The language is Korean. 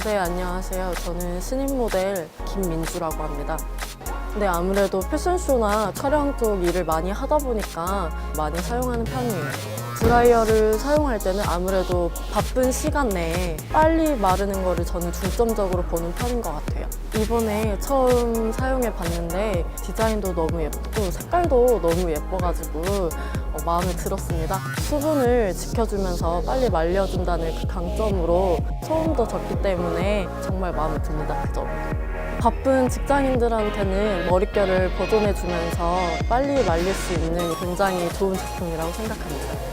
네, 안녕하세요. 저는 신인 모델 김민주라고 합니다. 네, 아무래도 패션쇼나 촬영 쪽 일을 많이 하다 보니까 많이 사용하는 편이에요. 드라이어를 사용할 때는 아무래도 바쁜 시간 내에 빨리 마르는 거를 저는 중점적으로 보는 편인 것 같아요. 이번에 처음 사용해 봤는데 디자인도 너무 예쁘고 색깔도 너무 예뻐가지고 마음에 들었습니다. 수분을 지켜주면서 빨리 말려준다는 그 강점으로 소음도 적기 때문에 정말 마음에 듭니다. 그 점. 바쁜 직장인들한테는 머릿결을 보존해주면서 빨리 말릴 수 있는 굉장히 좋은 제품이라고 생각합니다.